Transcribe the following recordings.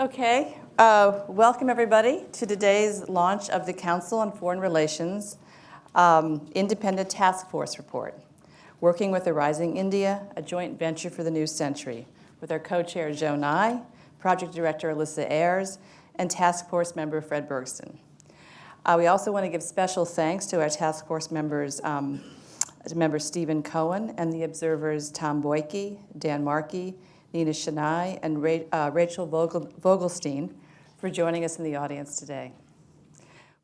Okay, welcome everybody to today's launch of the Council on Foreign Relations Independent Task Force Report, working with Arising India, a joint venture for the new century, with our co-chair Joe Nye, project director Alyssa Ayers, and task force member Fred Bergsten. We also want to give special thanks to our task force members, member Stephen Cohen, and the observers Tom Boyke, Dan Markey, Nina Shania, and Rachel Vogelstein for joining us in the audience today.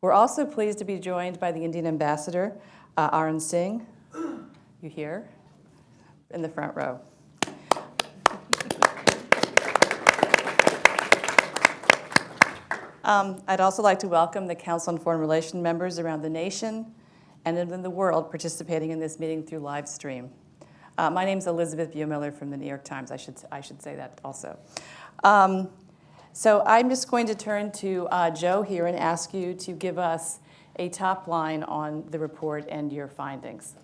We're also pleased to be joined by the Indian ambassador, Arun Singh. You here? In the front row. I'd also like to welcome the Council on Foreign Relations members around the nation and in the world participating in this meeting through live stream. My name is Elizabeth Buemiller from the New York Times. I should say that also. So I'm just going to turn to Joe here and ask you to give us a top line on the report and your findings.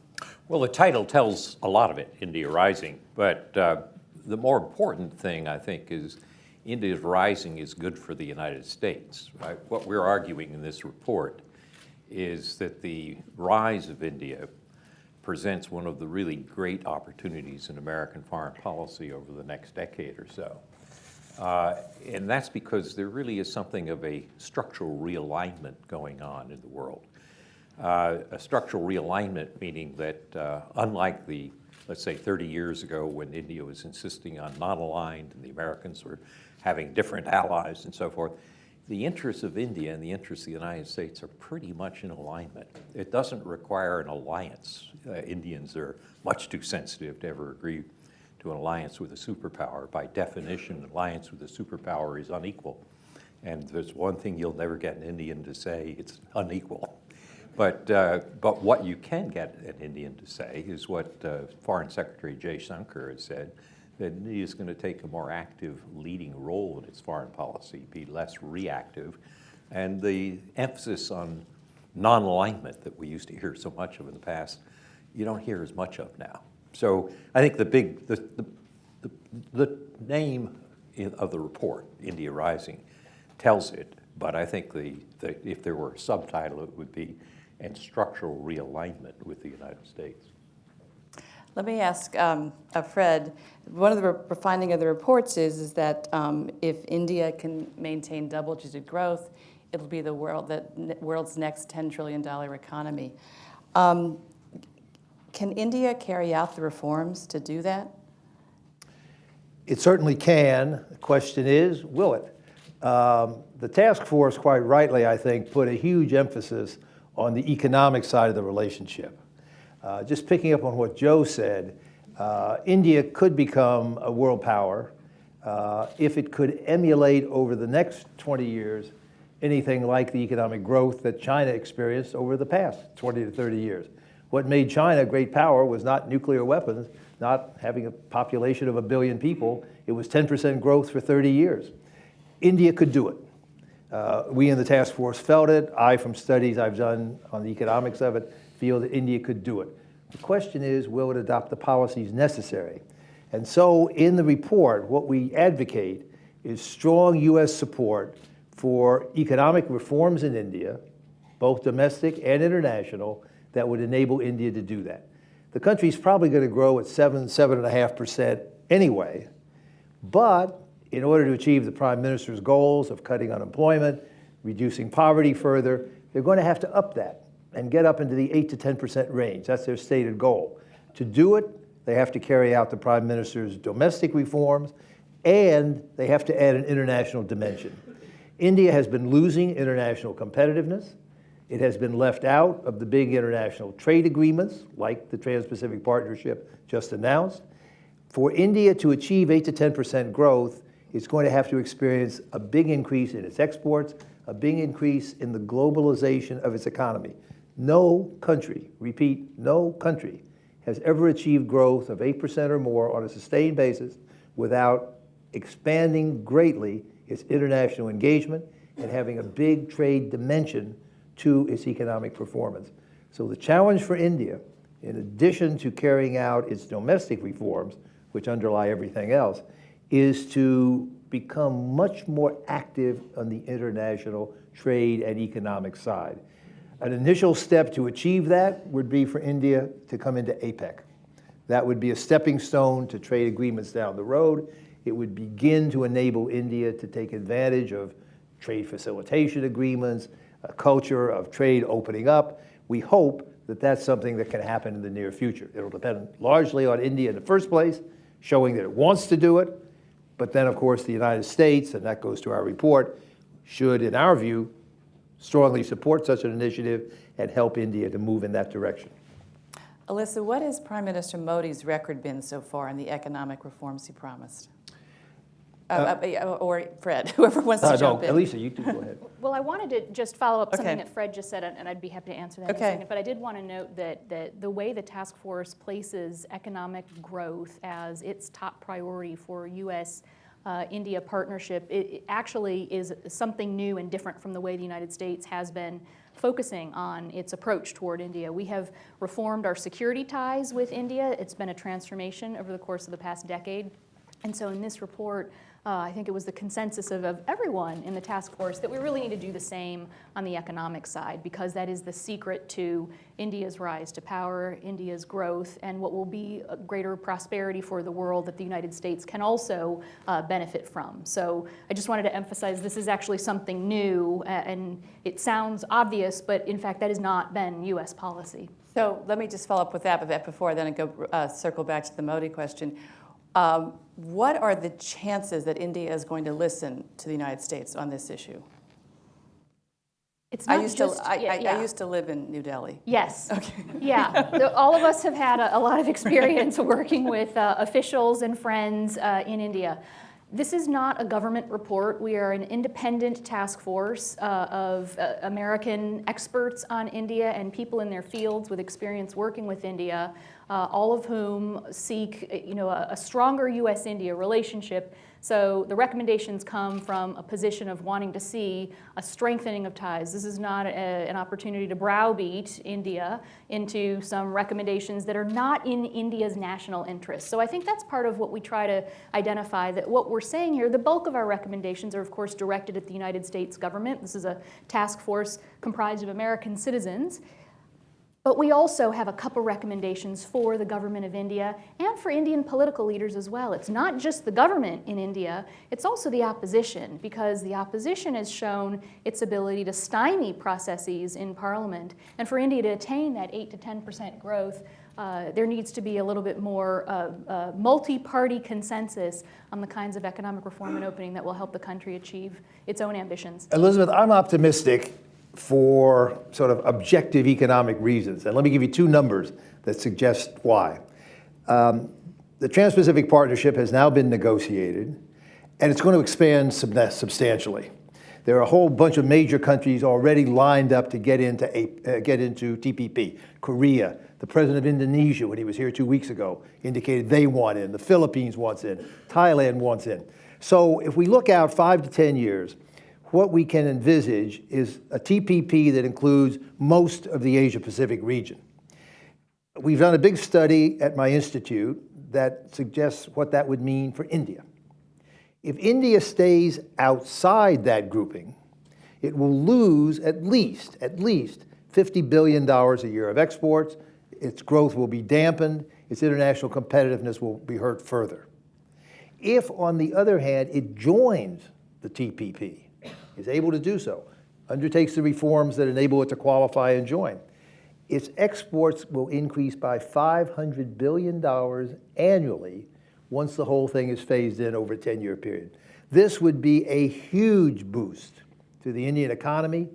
Well, the title tells a lot of it, India Rising, but the more important thing, I think, is India's rising is good for the United States. Right? What we're arguing in this report is that the rise of India presents one of the really great opportunities in American foreign policy over the next decade or so. And that's because there really is something of a structural realignment going on in the world. A structural realignment meaning that unlike the, let's say, 30 years ago when India was insisting on non-aligned and the Americans were having different allies and so forth, the interests of India and the interests of the United States are pretty much in alignment. It doesn't require an alliance. Indians are much too sensitive to ever agree to an alliance with a superpower. By definition, an alliance with a superpower is unequal. And there's one thing you'll never get an Indian to say, it's unequal. But what you can get an Indian to say is what Foreign Secretary Jay Shankar has said, that India is going to take a more active leading role in its foreign policy, be less reactive, and the emphasis on non-alignment that we used to hear so much of in the past, you don't hear as much of now. So I think the name of the report, India Rising, tells it, but I think if there were a subtitle, it would be "And Structural Realignment with the United States." Let me ask Fred, one of the finding of the reports is that if India can maintain double-digit growth, it'll be the world's next $10 trillion economy. Can India carry out the reforms to do that? It certainly can. The question is, will it? The task force, quite rightly, I think, put a huge emphasis on the economic side of the relationship. Just picking up on what Joe said, India could become a world power if it could emulate over the next 20 years anything like the economic growth that China experienced over the past 20 to 30 years. What made China a great power was not nuclear weapons, not having a population of 1 billion people. It was 10% growth for 30 years. India could do it. We in the task force felt it. I, from studies I've done on the economics of it, feel that India could do it. The question is, will it adopt the policies necessary? And so in the report, what we advocate is strong U.S. support for economic reforms in India, both domestic and international, that would enable India to do that. The country's probably going to grow at 7.5% anyway, but in order to achieve the Prime Minister's goals of cutting unemployment, reducing poverty further, they're going to have to up that and get up into the 8 to 10% range. That's their stated goal. To do it, they have to carry out the Prime Minister's domestic reforms, and they have to add an international dimension. India has been losing international competitiveness. It has been left out of the big international trade agreements, like the Trans-Pacific Partnership just announced. For India to achieve 8 to 10% growth, it's going to have to experience a big increase in its exports, a big increase in the globalization of its economy. No country, repeat, no country has ever achieved growth of 8% or more on a sustained basis without expanding greatly its international engagement and having a big trade dimension to its economic performance. So the challenge for India, in addition to carrying out its domestic reforms, which underlie everything else, is to become much more active on the international trade and economic side. An initial step to achieve that would be for India to come into APEC. That would be a stepping stone to trade agreements down the road. It would begin to enable India to take advantage of trade facilitation agreements, a culture of trade opening up. We hope that that's something that can happen in the near future. It'll depend largely on India in the first place, showing that it wants to do it, but then, of course, the United States, and that goes to our report, should, in our view, strongly support such an initiative and help India to move in that direction. Alyssa, what has Prime Minister Modi's record been so far in the economic reforms he promised? Or Fred, whoever wants to jump in. Elisa, you can go ahead. Well, I wanted to just follow up something Okay. that Fred just said, and I'd be happy to answer that in Okay. a second. But I did want to note that the way the task force places economic growth as its top priority for U.S.-India partnership, it actually is something new and different from the way the United States has been focusing on its approach toward India. We have reformed our security ties with India. It's been a transformation over the course of the past decade. And so in this report, I think it was the consensus of everyone in the task force that we really need to do the same on the economic side, because that is the secret to India's rise to power, India's growth, and what will be a greater prosperity for the world that the United States can also benefit from. So I just wanted to emphasize this is actually something new, and it sounds obvious, but in fact that has not been U.S. policy. So let me just follow up with that before then I go circle back to the Modi question. What are the chances that India is going to listen to the United States on this issue? It's not I used to live in New Delhi. Yes. Okay. Yeah. All of us have had a lot of experience working with officials and friends in India. This is not a government report. We are an independent task force of American experts on India and people in their fields with experience working with India, all of whom seek, a stronger U.S.-India relationship. So the recommendations come from a position of wanting to see a strengthening of ties. This is not an opportunity to browbeat India into some recommendations that are not in India's national interest. So I think that's part of what we try to identify, that what we're saying here, the bulk of our recommendations are, of course, directed at the United States government. This is a task force comprised of American citizens. But we also have a couple recommendations for the government of India and for Indian political leaders as well. It's not just the government in India, it's also the opposition, because the opposition has shown its ability to stymie processes in parliament. And for India to attain that 8 to 10% growth, there needs to be a little bit more multi-party consensus on the kinds of economic reform and opening that will help the country achieve its own ambitions. Elizabeth, I'm optimistic for sort of objective economic reasons. And let me give you two numbers that suggest why. The Trans-Pacific Partnership has now been negotiated, and it's going to expand substantially. There are a whole bunch of major countries already lined up to get into TPP. Korea, the president of Indonesia, when he was here 2 weeks ago, indicated they want in. The Philippines wants in. Thailand wants in. So if we look out 5 to 10 years, what we can envisage is a TPP that includes most of the Asia-Pacific region. We've done a big study at my institute that suggests what that would mean for India. If India stays outside that grouping, it will lose at least $50 billion a year of exports. Its growth will be dampened. Its international competitiveness will be hurt further. If, on the other hand, it joins the TPP, is able to do so, undertakes the reforms that enable it to qualify and join, its exports will increase by $500 billion annually once the whole thing is phased in over a 10-year period. This would be a huge boost to the Indian economy,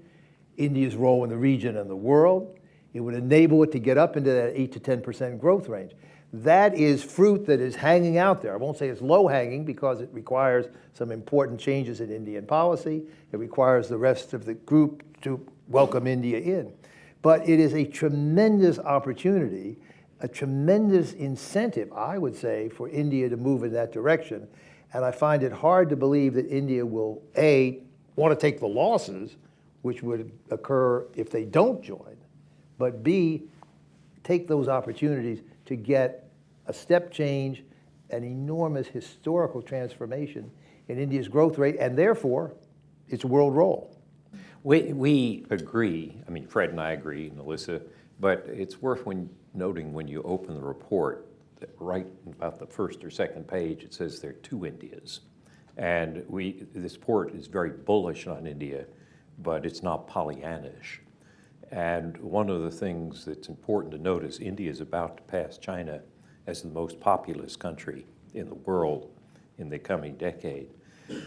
India's role in the region and the world. It would enable it to get up into that 8 to 10% growth range. That is fruit that is hanging out there. I won't say it's low-hanging because it requires some important changes in Indian policy. It requires the rest of the group to welcome India in. But it is a tremendous opportunity, a tremendous incentive, I would say, for India to move in that direction. And I find it hard to believe that India will, A, want to take the losses, which would occur if they don't join, but B, take those opportunities to get a step change, an enormous historical transformation in India's growth rate and therefore its world role. We agree, I mean, Fred and I agree, and Alyssa, but it's worth noting when you open the report that right about the first or second page, it says there are two Indias. And this report is very bullish on India, but it's not Pollyannish. And one of the things that's important to note is India is about to pass China as the most populous country in the world in the coming decade.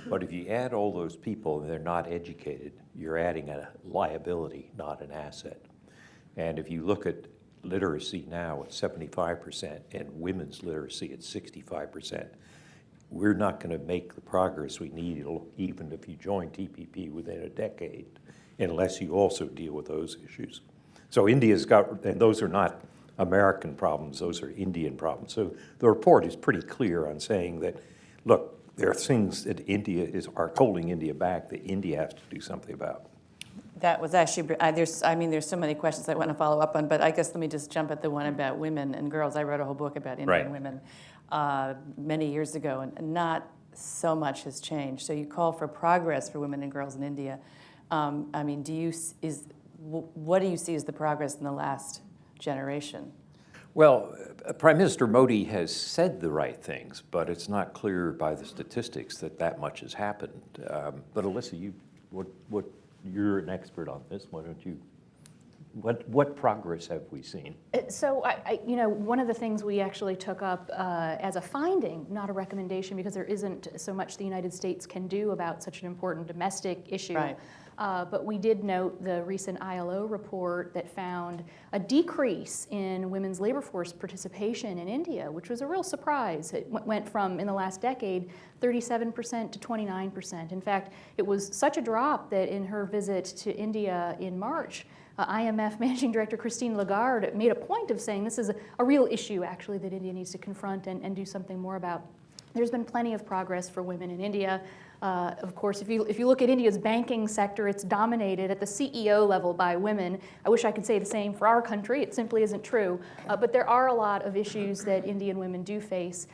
But if you add all those people and they're not educated, you're adding a liability, not an asset. And if you look at literacy now at 75% and women's literacy at 65%, we're not going to make the progress we need even if you join TPP within a decade, unless you also deal with those issues. So India's got, and those are not American problems, those are Indian problems. So the report is pretty clear on saying that, look, there are things that are holding India back that India has to do something about. That was actually, there's so many questions I want to follow up on, but I guess let me just jump at the one about women and girls. I wrote a whole book about Indian Right. women many years ago, and not so much has changed. So you call for progress for women and girls in India. What do you see as the progress in the last generation? Well, Prime Minister Modi has said the right things, but it's not clear by the statistics that much has happened. But Alyssa, you're an expert on this. Why don't you? What progress have we seen? So, one of the things we actually took up as a finding, not a recommendation, because there isn't so much the United States can do about such an important domestic issue. Right. But we did note the recent ILO report that found a decrease in women's labor force participation in India, which was a real surprise. It went from, in the last decade, 37% to 29%. In fact, it was such a drop that in her visit to India in March, IMF Managing Director Christine Lagarde made a point of saying this is a real issue, actually, that India needs to confront and do something more about. There's been plenty of progress for women in India. Of course, if you look at India's banking sector, it's dominated at the CEO level by women. I wish I could say the same for our country. It simply isn't true. But there are a lot of issues that Indian women do face.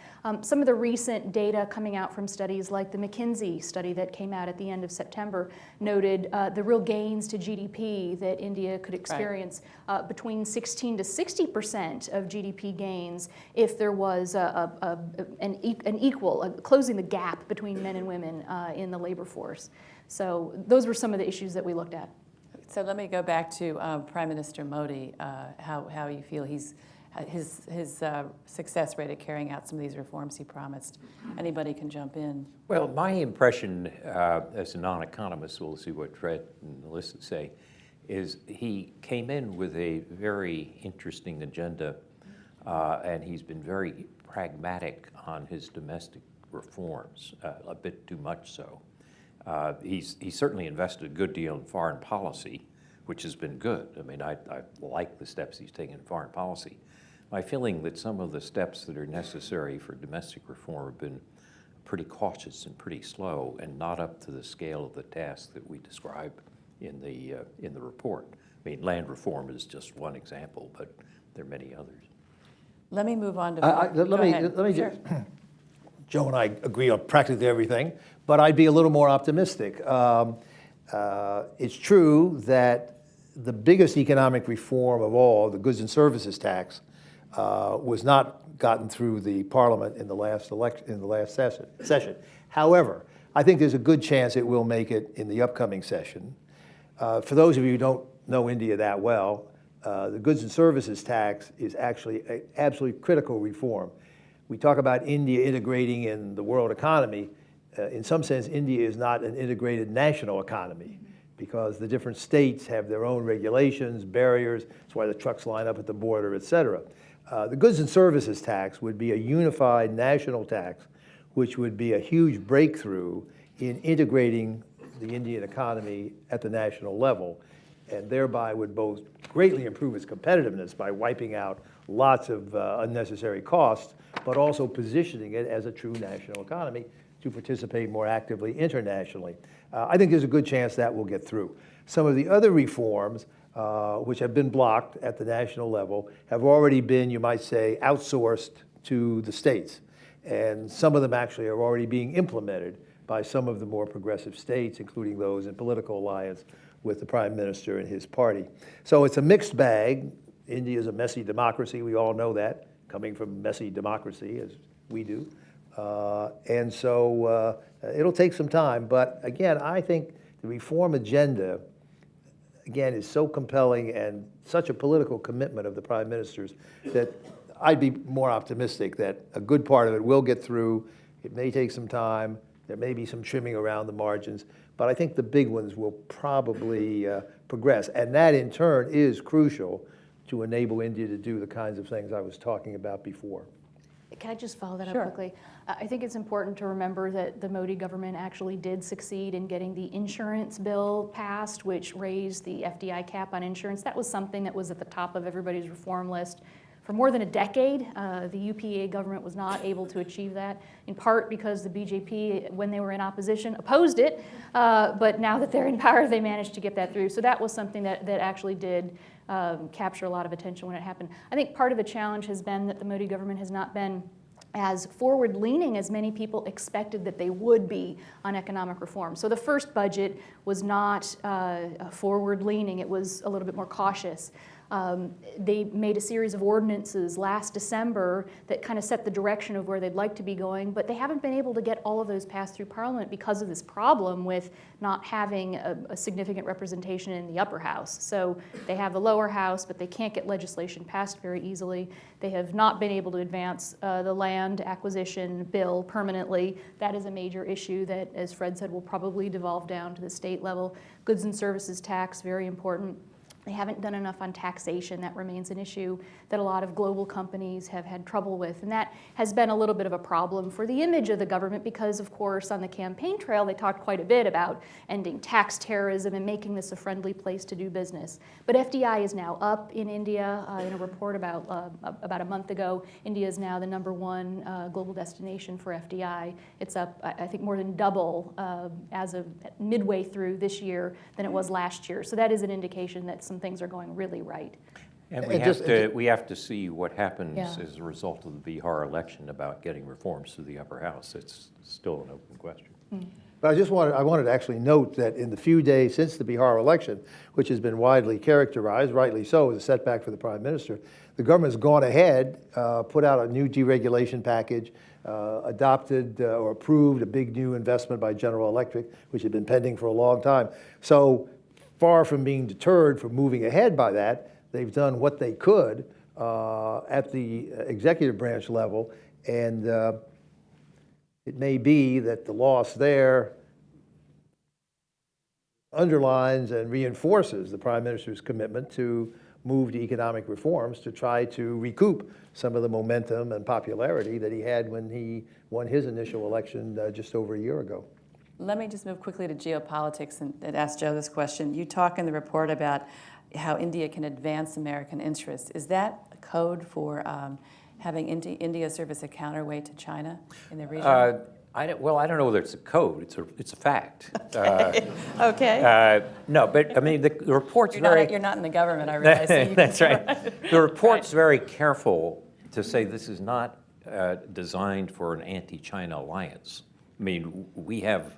Some of the recent data coming out from studies like the McKinsey study that came out at the end of September noted the real gains to GDP that India could experience, between 16 to 60% of GDP gains if there was an equal, closing the gap between men and women in the labor force. So those were some of the issues that we looked at. So let me go back to Prime Minister Modi, how you feel his success rate at carrying out some of these reforms he promised. Anybody can jump in. Well, my impression as a non-economist, we'll see what Fred and Alyssa say, is he came in with a very interesting agenda, and he's been very pragmatic on his domestic reforms, a bit too much so. He's certainly invested a good deal in foreign policy, which has been good. I mean, I like the steps he's taken in foreign policy. My feeling that some of the steps that are necessary for domestic reform have been pretty cautious and pretty slow and not up to the scale of the task that we describe in the report. I mean, land reform is just one example, but there are many others. Let me move on to. Let me Sure. just, Joe and I agree on practically everything, but I'd be a little more optimistic. It's true that the biggest economic reform of all, the goods and services tax, was not gotten through the Parliament in the last session. However, I think there's a good chance it will make it in the upcoming session. For those of you who don't know India that well, the goods and services tax is actually an absolutely critical reform. We talk about India integrating in the world economy. In some sense, India is not an integrated national economy because the different states have their own regulations, barriers. That's why the trucks line up at the border, et cetera. The goods and services tax would be a unified national tax, which would be a huge breakthrough in integrating the Indian economy at the national level, and thereby would both greatly improve its competitiveness by wiping out lots of unnecessary costs, but also positioning it as a true national economy to participate more actively internationally. I think there's a good chance that will get through. Some of the other reforms, which have been blocked at the national level, have already been, you might say, outsourced to the states. And some of them actually are already being implemented by some of the more progressive states, including those in political alliance with the Prime Minister and his party. So it's a mixed bag. India is a messy democracy. We all know that, coming from messy democracy, as we do. And so it'll take some time. But again, I think the reform agenda, again, is so compelling and such a political commitment of the Prime Minister's that I'd be more optimistic that a good part of it will get through. It may take some time. There may be some trimming around the margins. But I think the big ones will probably progress. And that, in turn, is crucial to enable India to do the kinds of things I was talking about before. Can I just follow that Sure. up quickly? I think it's important to remember that the Modi government actually did succeed in getting the insurance bill passed, which raised the FDI cap on insurance. That was something that was at the top of everybody's reform list. For more than a decade, the UPA government was not able to achieve that, in part because the BJP, when they were in opposition, opposed it. But now that they're in power, they managed to get that through. So that was something that actually did capture a lot of attention when it happened. I think part of the challenge has been that the Modi government has not been as forward-leaning as many people expected that they would be on economic reform. So the first budget was not forward-leaning, it was a little bit more cautious. They made a series of ordinances last December that kind of set the direction of where they'd like to be going, but they haven't been able to get all of those passed through Parliament because of this problem with not having a significant representation in the upper house. So they have the lower house, but they can't get legislation passed very easily. They have not been able to advance the land acquisition bill permanently. That is a major issue that, as Fred said, will probably devolve down to the state level. Goods and services tax, very important. They haven't done enough on taxation. That remains an issue that a lot of global companies have had trouble with. And that has been a little bit of a problem for the image of the government because, of course, on the campaign trail, they talked quite a bit about ending tax terrorism and making this a friendly place to do business. But FDI is now up in India. In a report about a month ago, India is now the #1 global destination for FDI. It's up, I think, more than double as of midway through this year than it was last year. So that is an indication that some things are going really right. And And we have to see what happens Yeah. as a result of the Bihar election about getting reforms to the upper house. It's still an open question. But I wanted to actually note that in the few days since the Bihar election, which has been widely characterized, rightly so, as a setback for the Prime Minister, the government has gone ahead, put out a new deregulation package, adopted or approved a big new investment by General Electric, which had been pending for a long time. So far from being deterred from moving ahead by that, they've done what they could at the executive branch level, and it may be that the loss there underlines and reinforces the Prime Minister's commitment to move to economic reforms to try to recoup some of the momentum and popularity that he had when he won his initial election just over a year ago. Let me just move quickly to geopolitics and ask Joe this question. You talk in the report about how India can advance American interests. Is that a code for having India serve as a counterweight to China in the region? I don't know whether it's a code. It's a fact. Okay. No, but I mean the report's You're not in the government, I realize. So you That's can- right. The report's very careful to say this is not designed for an anti-China alliance. I mean, we have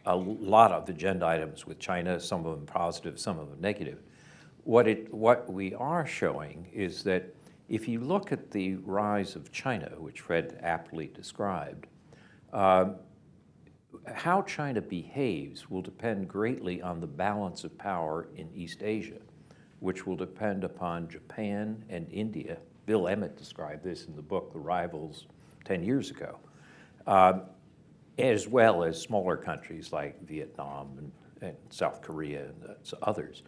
a lot of agenda items with China, some of them positive, some of them negative. What we are showing is that if you look at the rise of China, which Fred aptly described, how China behaves will depend greatly on the balance of power in East Asia, which will depend upon Japan and India. Bill Emmett described this in the book, The Rivals, 10 years ago, as well as smaller countries like Vietnam and South Korea and others.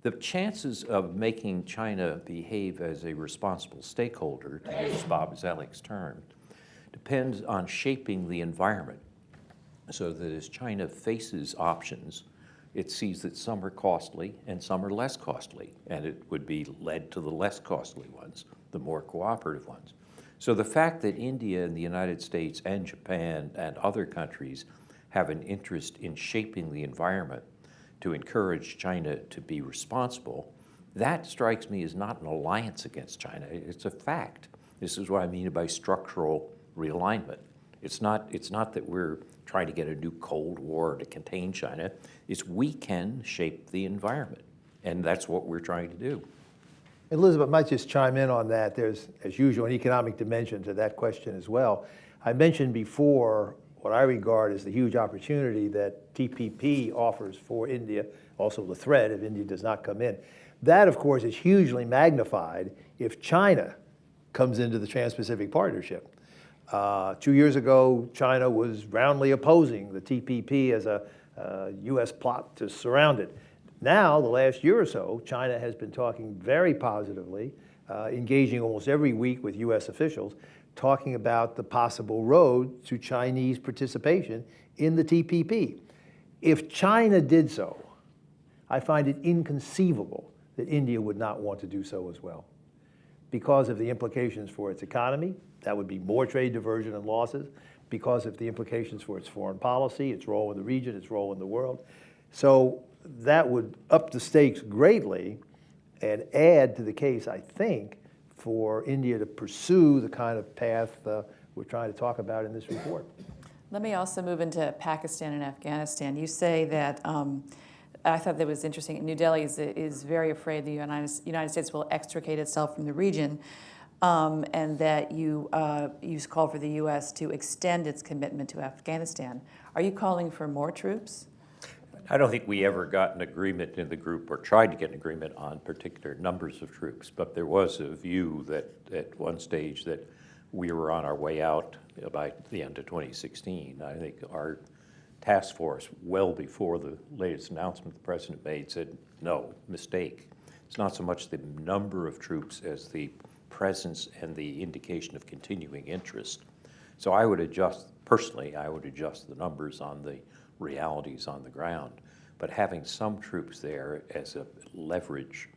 The chances of making China behave as a responsible stakeholder, to use Bob Zelik's term, depends on shaping the environment so that as China faces options, it sees that some are costly and some are less costly, and it would be led to the less costly ones, the more cooperative ones. So the fact that India and the United States and Japan and other countries have an interest in shaping the environment to encourage China to be responsible, that strikes me as not an alliance against China. It's a fact. This is what I mean by structural realignment. It's not that we're trying to get a new Cold War to contain China. It's we can shape the environment, and that's what we're trying to do. Elizabeth might just chime in on that. There's, as usual, an economic dimension to that question as well. I mentioned before what I regard as the huge opportunity that TPP offers for India, also the threat if India does not come in. That, of course, is hugely magnified if China comes into the Trans-Pacific Partnership. 2 years ago, China was roundly opposing the TPP as a U.S. plot to surround it. Now, the last year or so, China has been talking very positively, engaging almost every week with U.S. officials, talking about the possible road to Chinese participation in the TPP. If China did so, I find it inconceivable that India would not want to do so as well. Because of the implications for its economy, that would be more trade diversion and losses. Because of the implications for its foreign policy, its role in the region, its role in the world. So that would up the stakes greatly and add to the case, I think, for India to pursue the kind of path we're trying to talk about in this report. Let me also move into Pakistan and Afghanistan. You say that, I thought that was interesting, New Delhi is very afraid the United States will extricate itself from the region, and that you call for the U.S. to extend its commitment to Afghanistan. Are you calling for more troops? I don't think we ever got an agreement in the group or tried to get an agreement on particular numbers of troops, but there was a view that at one stage that we were on our way out by the end of 2016. I think our task force, well before the latest announcement the president made, said, no, mistake. It's not so much the number of troops as the presence and the indication of continuing interest. So I would adjust, personally, I would adjust the numbers on the realities on the ground. But having some troops there as a leverage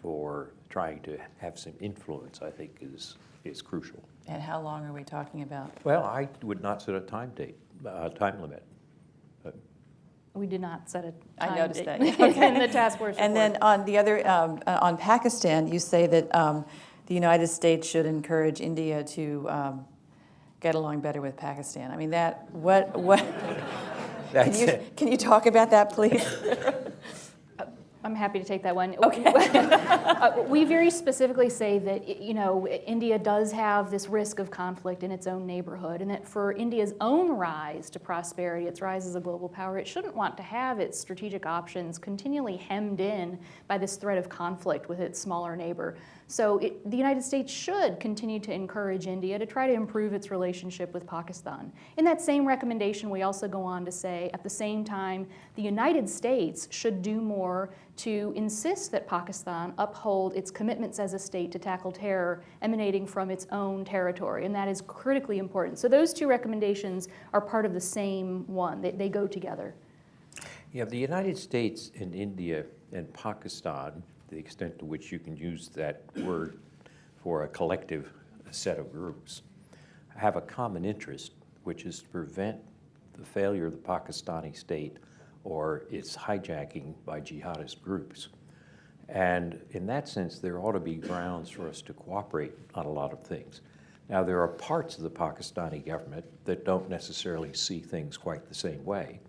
for trying to have some influence, I think, is crucial. And how long are we talking about? Well, I would not set a time limit. We did not set a I time noticed date that. in the task force And report. then on the other, on Pakistan, you say that the United States should encourage India to get along better with Pakistan. I mean, that, what? That's it. Can you talk about that, please? I'm happy to take that one. Okay. We very specifically say that, India does have this risk of conflict in its own neighborhood, and that for India's own rise to prosperity, its rise as a global power, it shouldn't want to have its strategic options continually hemmed in by this threat of conflict with its smaller neighbor. So the United States should continue to encourage India to try to improve its relationship with Pakistan. In that same recommendation, we also go on to say, at the same time, the United States should do more to insist that Pakistan uphold its commitments as a state to tackle terror emanating from its own territory, and that is critically important. So those two recommendations are part of the same one. They go together. Yeah, the United States and India and Pakistan, the extent to which you can use that word for a collective set of groups, have a common interest, which is to prevent the failure of the Pakistani state or its hijacking by jihadist groups. And in that sense, there ought to be grounds for us to cooperate on a lot of things. Now, there are parts of the Pakistani government that don't necessarily see things quite the same way.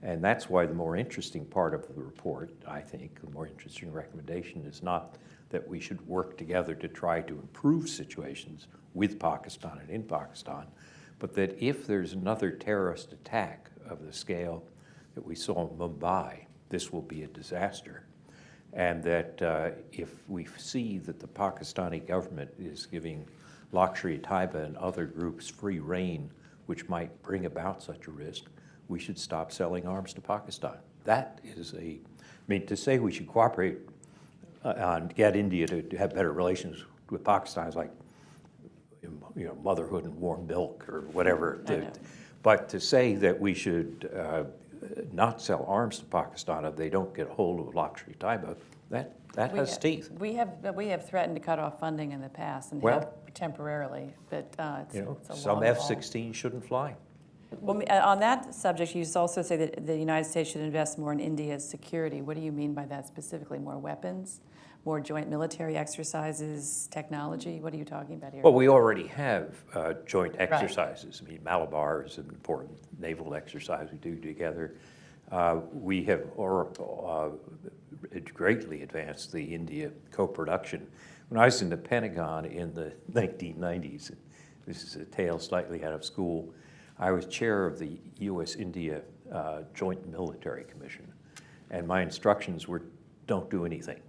And that's why the more interesting part of the report, I think, the more interesting recommendation is not that we should work together to try to improve situations with Pakistan and in Pakistan, but that if there's another terrorist attack of the scale that we saw in Mumbai, this will be a disaster. And that if we see that the Pakistani government is giving Lashkar-e-Taiba and other groups free rein, which might bring about such a risk, we should stop selling arms to Pakistan. That is to say we should cooperate and get India to have better relations with Pakistan is like, motherhood and warm milk or whatever. But to say that we should not sell arms to Pakistan if they don't get a hold of Lashkar-e-Taiba, that has teeth. We have threatened to cut off funding in the past and Well, have temporarily, but it's a Some long haul. F-16 shouldn't fly. Well, on that subject, you also say that the United States should invest more in India's security. What do you mean by that specifically? More weapons? more joint military exercises, technology? What are you talking about here? Well, we already have joint exercises. I mean, Malabar is an important naval exercise we do together. We have greatly advanced the India co-production. When I was in the Pentagon in the 1990s, this is a tale slightly out of school, I was chair of the U.S.-India Joint Military Commission, and my instructions were, don't do anything.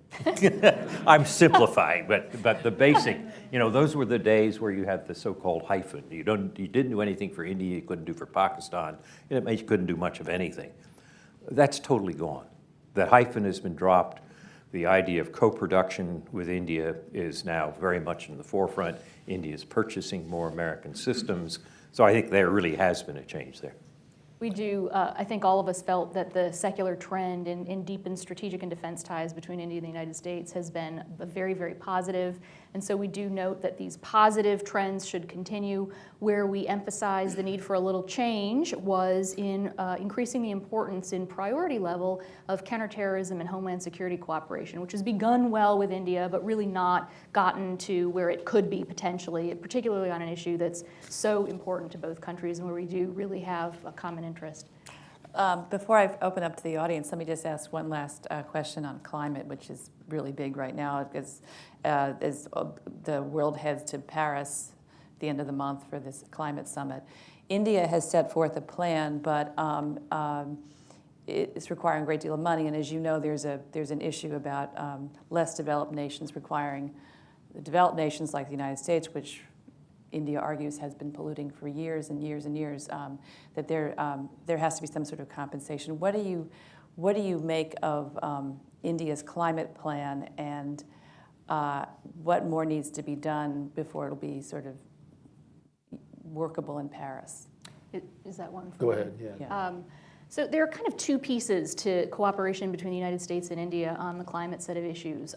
I'm simplifying, but the basic, those were the days where you had the so-called hyphen. You didn't do anything for India, you couldn't do for Pakistan, and it meant you couldn't do much of anything. That's totally gone. The hyphen has been dropped. The idea of co-production with India is now very much in the forefront. India is purchasing more American systems, so I think there really has been a change there. We do, I think all of us felt that the secular trend in deepened strategic and defense ties between India and the United States has been very, very positive. And so we do note that these positive trends should continue. Where we emphasize the need for a little change was in increasing the importance in priority level of counterterrorism and homeland security cooperation, which has begun well with India, but really not gotten to where it could be potentially, particularly on an issue that's so important to both countries and where we do really have a common interest. Before I open up to the audience, let me just ask one last question on climate, which is really big right now, because as the world heads to Paris at the end of the month for this climate summit. India has set forth a plan, but it's requiring a great deal of money, and as you know, there's an issue about less developed nations requiring the developed nations like the United States, which India argues has been polluting for years and years and years, that there has to be some sort of compensation. What do you make of India's climate plan, and what more needs to be done before it'll be sort of workable in Paris? Is that one for Go me? ahead, yeah. So there are kind of two pieces to cooperation between the United States and India on the climate set of issues.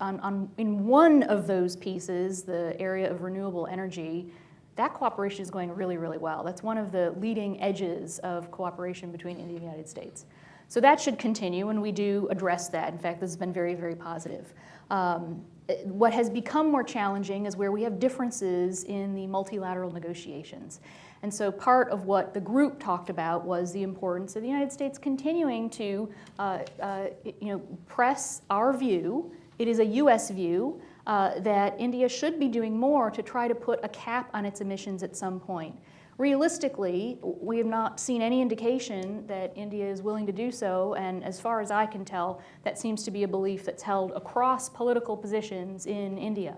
In one of those pieces, the area of renewable energy, that cooperation is going really, really well. That's one of the leading edges of cooperation between India and the United States. So that should continue, and we do address that. In fact, this has been very, very positive. What has become more challenging is where we have differences in the multilateral negotiations. And so part of what the group talked about was the importance of the United States continuing to press our view. It is a U.S. view that India should be doing more to try to put a cap on its emissions at some point. Realistically, we have not seen any indication that India is willing to do so, and as far as I can tell, that seems to be a belief that's held across political positions in India.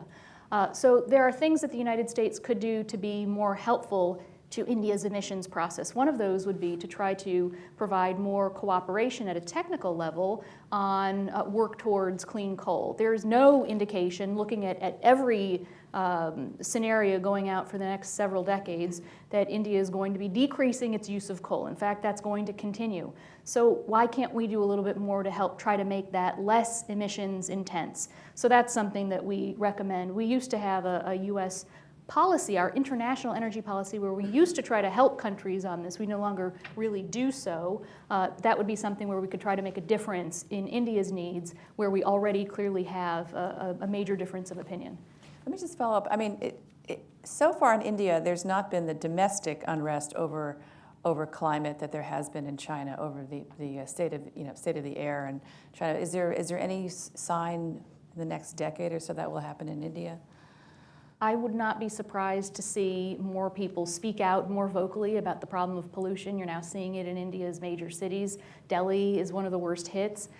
So there are things that the United States could do to be more helpful to India's emissions process. One of those would be to try to provide more cooperation at a technical level on work towards clean coal. There's no indication, looking at every scenario going out for the next several decades, that India is going to be decreasing its use of coal. In fact, that's going to continue. So why can't we do a little bit more to help try to make that less emissions intense? So that's something that we recommend. We used to have a U.S. policy, our international energy policy, where we used to try to help countries on this. We no longer really do so. That would be something where we could try to make a difference in India's needs, where we already clearly have a major difference of opinion. Let me just follow up. I mean, so far in India, there's not been the domestic unrest over climate that there has been in China over the state of the air in China. Is there any sign in the next decade or so that will happen in India? I would not be surprised to see more people speak out more vocally about the problem of pollution. You're now seeing it in India's major cities. Delhi is one of the worst hits.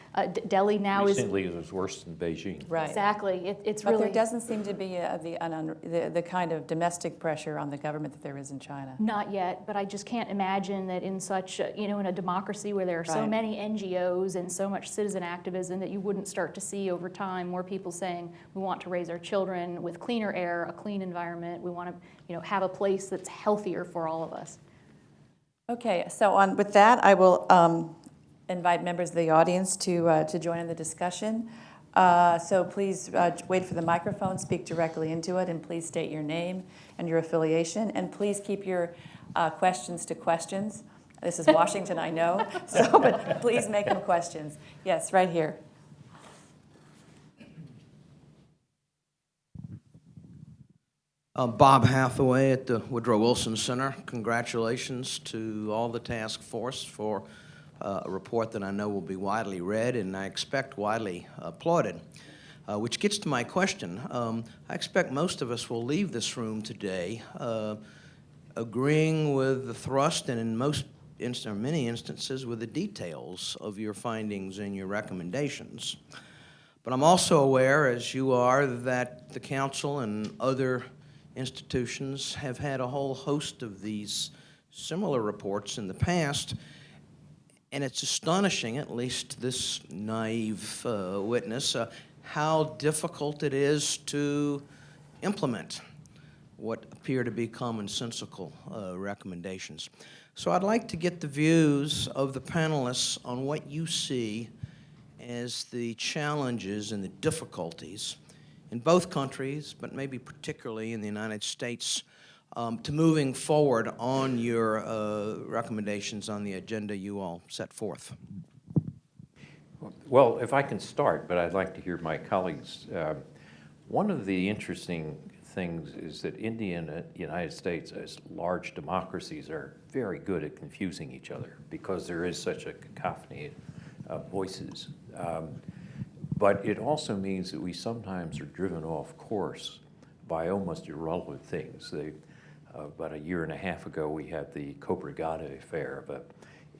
Delhi now Recently, it was worse than Beijing. Right. Exactly. It's But really there doesn't seem to be the kind of domestic pressure on the government that there is in China. not yet, but I just can't imagine that in such in a democracy where there are so Right. many NGOs and so much citizen activism that you wouldn't start to see over time more people saying we want to raise our children with cleaner air, a clean environment. We want to have a place that's healthier for all of us. Okay, so with that, I will invite members of the audience to join in the discussion. So please wait for the microphone, speak directly into it, and please state your name and your affiliation. And please keep your questions to questions. This is Washington, I know, but please make them questions. Yes, right here. Bob Hathaway at the Woodrow Wilson Center. Congratulations to all the task force for a report that I know will be widely read and I expect widely applauded. Which gets to my question. I expect most of us will leave this room today agreeing with the thrust and in many instances with the details of your findings and your recommendations. But I'm also aware, as you are, that the Council and other institutions have had a whole host of these similar reports in the past, and it's astonishing, at least this naive witness, how difficult it is to implement what appear to be commonsensical recommendations. So I'd like to get the views of the panelists on what you see as the challenges and the difficulties in both countries, but maybe particularly in the United States, to moving forward on your recommendations on the agenda you all set forth. Well, if I can start, but I'd like to hear my colleagues. One of the interesting things is that India and the United States, as large democracies, are very good at confusing each other because there is such a cacophony of voices. But it also means that we sometimes are driven off course by almost irrelevant things. About a year and a half ago, we had the Khobragade affair of an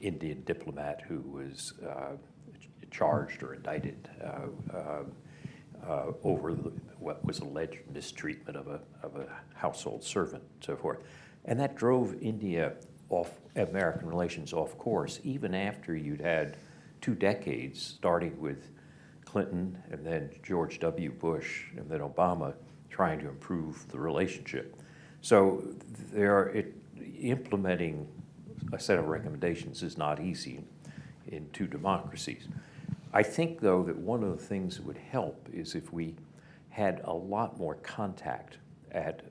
Indian diplomat who was charged or indicted over what was alleged mistreatment of a household servant, and so forth. And that drove India off, American relations off course, even after you'd had 2 decades, starting with Clinton and then George W. Bush and then Obama, trying to improve the relationship. So implementing a set of recommendations is not easy in 2 democracies. I think, though, that one of the things that would help is if we had a lot more contact at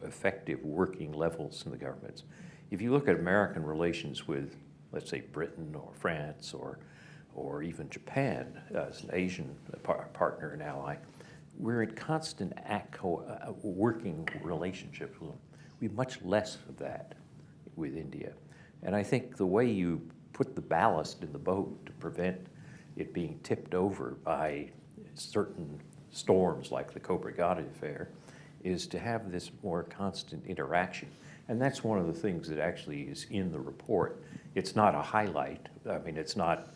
effective working levels in the governments. If you look at American relations with, let's say, Britain or France or even Japan as an Asian partner and ally, we're in constant working relationships with them. We have much less of that with India. And I think the way you put the ballast in the boat to prevent it being tipped over by certain storms like the Khobragade affair is to have this more constant interaction. And that's one of the things that actually is in the report. It's not a highlight. I mean, it's not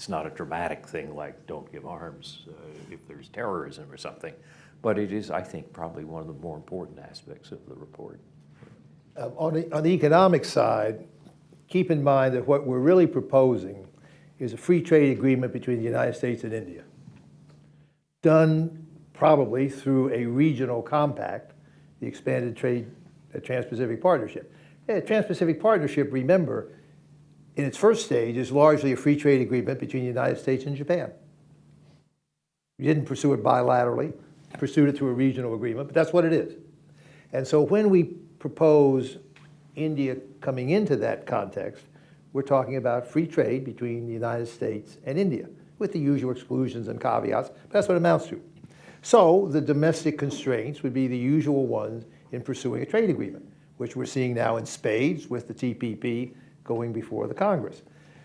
a dramatic thing like don't give arms if there's terrorism or something. But it is, I think, probably one of the more important aspects of the report. On the economic side, keep in mind that what we're really proposing is a free trade agreement between the United States and India, done probably through a regional compact, the expanded trade Trans-Pacific Partnership. Trans-Pacific Partnership, remember, in its first stage is largely a free trade agreement between the United States and Japan. We didn't pursue it bilaterally, pursued it through a regional agreement, but that's what it is. And so when we propose India coming into that context, we're talking about free trade between the United States and India, with the usual exclusions and caveats, but that's what it amounts to. So the domestic constraints would be the usual ones in pursuing a trade agreement, which we're seeing now in spades with the TPP going before the Congress.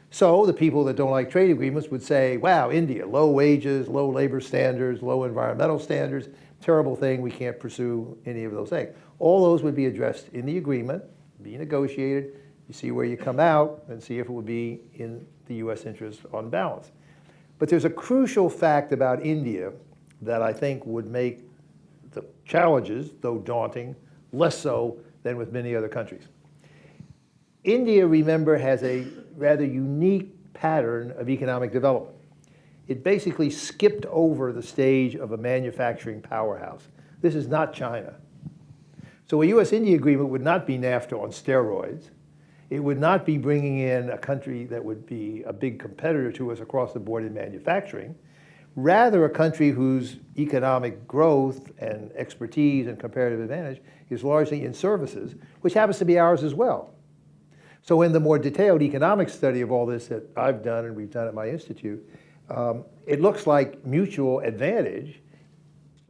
So the people that don't like trade agreements would say, wow, India, low wages, low labor standards, low environmental standards, terrible thing, we can't pursue any of those things. All those would be addressed in the agreement, be negotiated, you see where you come out, and see if it would be in the US interest on balance. But there's a crucial fact about India that I think would make the challenges, though daunting, less so than with many other countries. India, remember, has a rather unique pattern of economic development. It basically skipped over the stage of a manufacturing powerhouse. This is not China. So a US-India agreement would not be NAFTA on steroids. It would not be bringing in a country that would be a big competitor to us across the board in manufacturing. Rather, a country whose economic growth and expertise and comparative advantage is largely in services, which happens to be ours as well. So in the more detailed economic study of all this that I've done and we've done at my institute, it looks like mutual advantage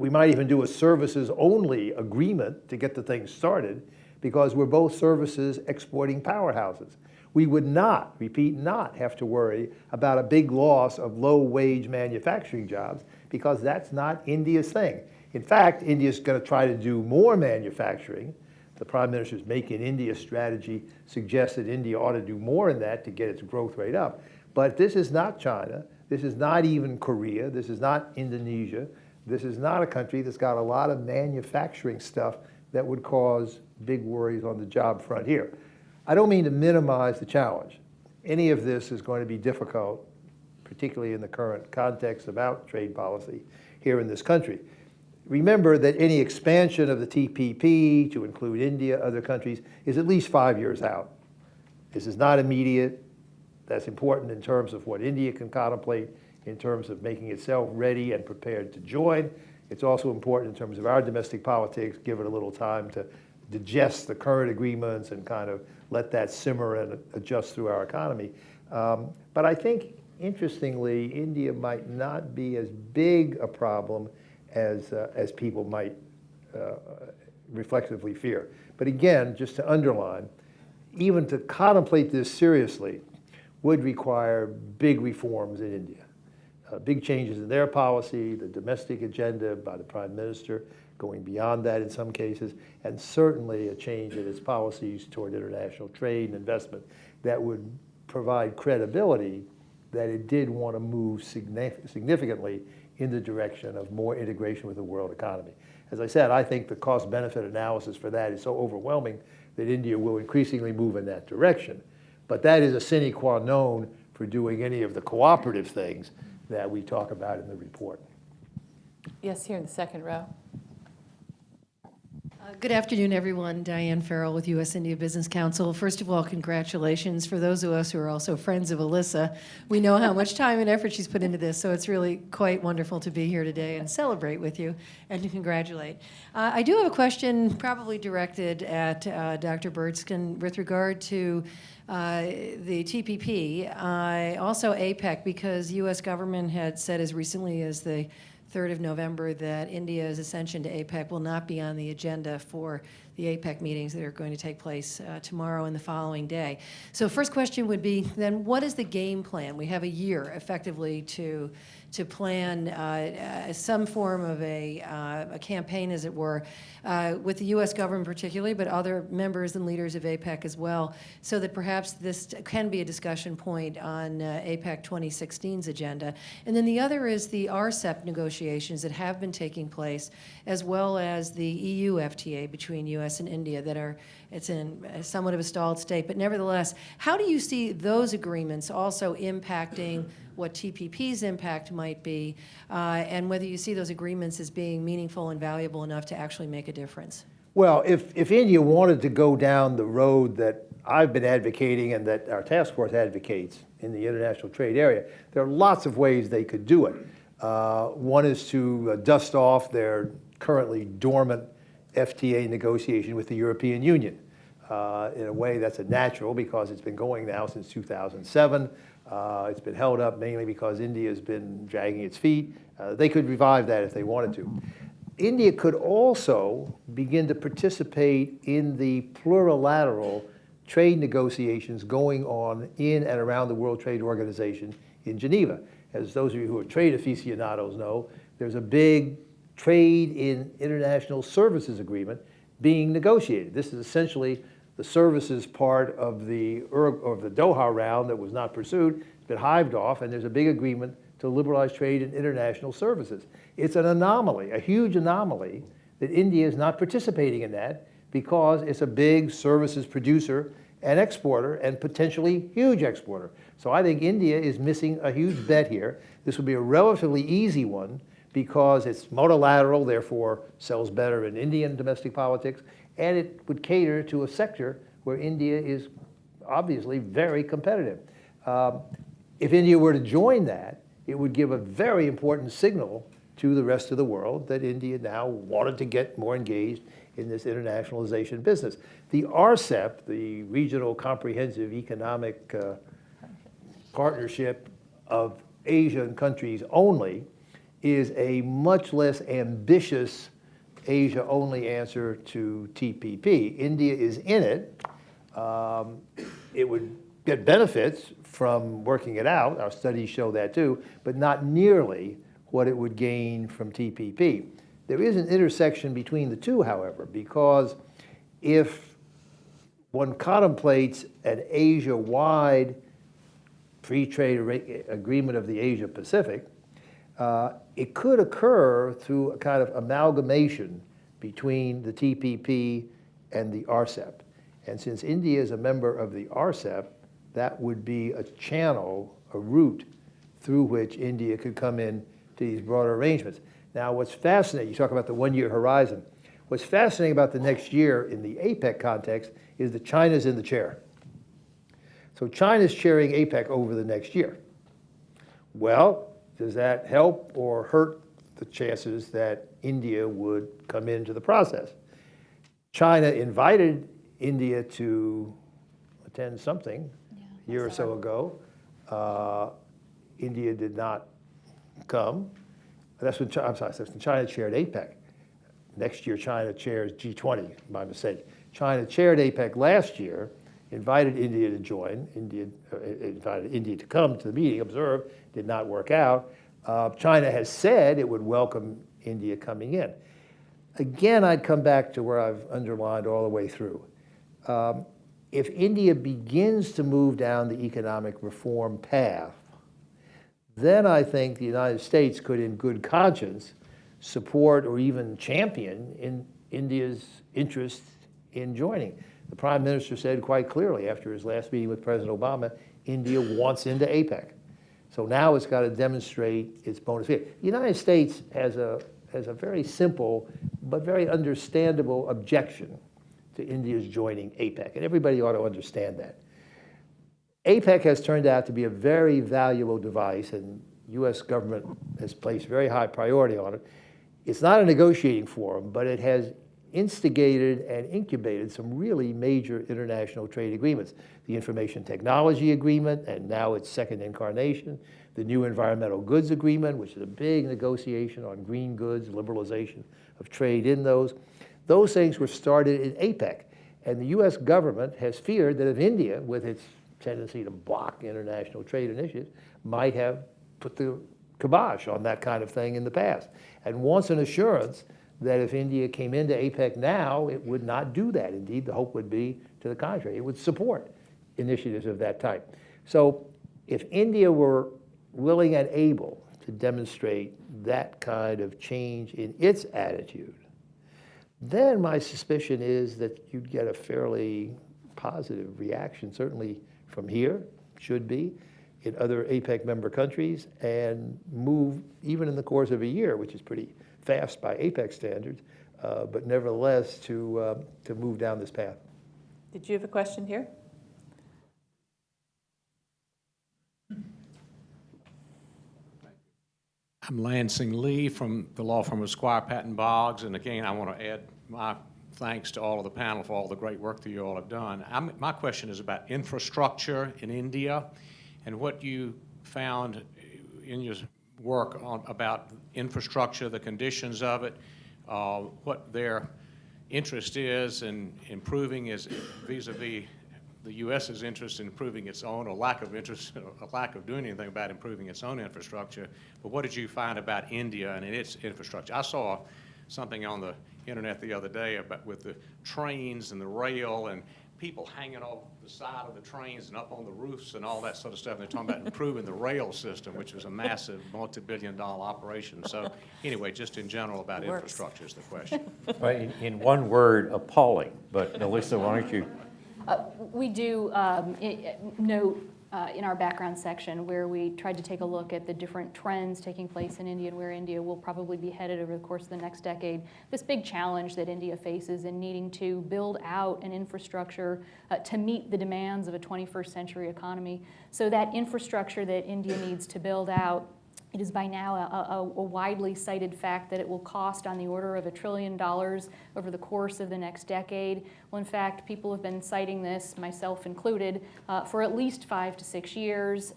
We might even do a services-only agreement to get the thing started because we're both services exporting powerhouses. We would not, repeat, not have to worry about a big loss of low-wage manufacturing jobs because that's not India's thing. In fact, India's going to try to do more manufacturing. The Prime Minister's Make in India strategy suggests that India ought to do more in that to get its growth rate up. But this is not China. This is not even Korea. This is not Indonesia. This is not a country that's got a lot of manufacturing stuff that would cause big worries on the job front here. I don't mean to minimize the challenge. Any of this is going to be difficult, particularly in the current context about trade policy here in this country. Remember that any expansion of the TPP to include India, other countries, is at least 5 years out. This is not immediate. That's important in terms of what India can contemplate, in terms of making itself ready and prepared to join. It's also important in terms of our domestic politics, give it a little time to digest the current agreements and kind of let that simmer and adjust through our economy. But I think, interestingly, India might not be as big a problem as people might reflexively fear. But again, just to underline, even to contemplate this seriously would require big reforms in India. Big changes in their policy, the domestic agenda by the Prime Minister, going beyond that in some cases, and certainly a change in its policies toward international trade and investment that would provide credibility that it did want to move significantly in the direction of more integration with the world economy. As I said, I think the cost-benefit analysis for that is so overwhelming that India will increasingly move in that direction. But that is a sine qua non for doing any of the cooperative things that we talk about in the report. Yes, here in the second row. Good afternoon, everyone. Diane Farrell with U.S.-India Business Council. First of all, congratulations. For those of us who are also friends of Alyssa, we know how much time and effort she's put into this, so it's really quite wonderful to be here today and celebrate with you and to congratulate. I do have a question probably directed at Dr. Burtskin with regard to the TPP, also APEC, because U.S. government had said as recently as the 3rd of November that India's ascension to APEC will not be on the agenda for the APEC meetings that are going to take place tomorrow and the following day. So first question would be, then what is the game plan? We have a year effectively to plan some form of a campaign, as it were, with the U.S. government particularly, but other members and leaders of APEC as well, so that perhaps this can be a discussion point on APEC 2016's agenda. And then the other is the RCEP negotiations that have been taking place, as well as the EU FTA between U.S. and India that are, it's in somewhat of a stalled state. But nevertheless, how do you see those agreements also impacting what TPP's impact might be, and whether you see those agreements as being meaningful and valuable enough to actually make a difference? Well, if India wanted to go down the road that I've been advocating and that our task force advocates in the international trade area, there are lots of ways they could do it. One is to dust off their currently dormant FTA negotiation with the European Union. In a way, that's a natural because it's been going now since 2007. It's been held up mainly because India has been dragging its feet. They could revive that if they wanted to. India could also begin to participate in the plurilateral trade negotiations going on in and around the World Trade Organization in Geneva. As those of you who are trade aficionados know, there's a big trade in international services agreement being negotiated. This is essentially the services part of the Doha round that was not pursued. It's been hived off, and there's a big agreement to liberalize trade in international services. It's an anomaly, a huge anomaly, that India is not participating in that because it's a big services producer and exporter, and potentially huge exporter. So I think India is missing a huge bet here. This would be a relatively easy one because it's multilateral, therefore sells better in Indian domestic politics, and it would cater to a sector where India is obviously very competitive. If India were to join that, it would give a very important signal to the rest of the world that India now wanted to get more engaged in this internationalization business. The RCEP, the Regional Comprehensive Economic Partnership of Asian countries only, is a much less ambitious Asia-only answer to TPP. India is in it. It would get benefits from working it out. Our studies show that too, but not nearly what it would gain from TPP. There is an intersection between the two, however, because if one contemplates an Asia-wide free trade agreement of the Asia-Pacific, it could occur through a kind of amalgamation between the TPP and the RCEP. And since India is a member of the RCEP, that would be a channel, a route through which India could come in to these broader arrangements. Now, what's fascinating, you talk about the one-year horizon. What's fascinating about the next year in the APEC context is that China's in the chair. So China's chairing APEC over the next year. Well, does that help or hurt the chances that India would come into the process? China invited India to attend something a year or so ago. India did not come. That's when China chaired APEC. Next year, China chairs G20, my mistake. China chaired APEC last year, invited India to join. India invited India to come to the meeting, observe, did not work out. China has said it would welcome India coming in. Again, I'd come back to where I've underlined all the way through. If India begins to move down the economic reform path, then I think the United States could, in good conscience, support or even champion in India's interest in joining. The Prime Minister said quite clearly after his last meeting with President Obama, India wants into APEC. So now it's got to demonstrate its bona fide. The United States has a very simple but very understandable objection to India's joining APEC, and everybody ought to understand that. APEC has turned out to be a very valuable device, and the U.S. government has placed very high priority on it. It's not a negotiating forum, but it has instigated and incubated some really major international trade agreements. The Information Technology Agreement, and now its second incarnation, the new Environmental Goods Agreement, which is a big negotiation on green goods, liberalization of trade in those. Those things were started in APEC, and the U.S. government has feared that if India, with its tendency to block international trade initiatives, might have put the kibosh on that kind of thing in the past, and wants an assurance that if India came into APEC now, it would not do that. Indeed, the hope would be to the contrary. It would support initiatives of that type. So if India were willing and able to demonstrate that kind of change in its attitude, then my suspicion is that you'd get a fairly positive reaction, certainly from here, should be, in other APEC member countries, and move even in the course of a year, which is pretty fast by APEC standards, but nevertheless to move down this path. Did you have a question here? I'm Lansing Lee from the law firm of Squire Patton Boggs, and again, I want to add my thanks to all of the panel for all the great work that you all have done. My question is about infrastructure in India and what you found in your work about infrastructure, the conditions of it, what their interest is in improving is vis-a-vis the U.S.'s interest in improving its own, or lack of interest, a lack of doing anything about improving its own infrastructure. But what did you find about India and its infrastructure? I saw something on the internet the other day about with the trains and the rail and people hanging off the side of the trains and up on the roofs and all that sort of stuff. And they're talking about improving the rail system, which was a massive multi-billion-dollar operation. So anyway, just in general about infrastructure is the question. Well, in one word, appalling. But Alyssa, why don't you? We do note in our background section where we tried to take a look at the different trends taking place in India and where India will probably be headed over the course of the next decade. This big challenge that India faces in needing to build out an infrastructure to meet the demands of a 21st century economy. So that infrastructure that India needs to build out It is by now a widely cited fact that it will cost on the order of $1 trillion over the course of the next decade. Well, in fact, people have been citing this, myself included, for at least 5 to 6 years.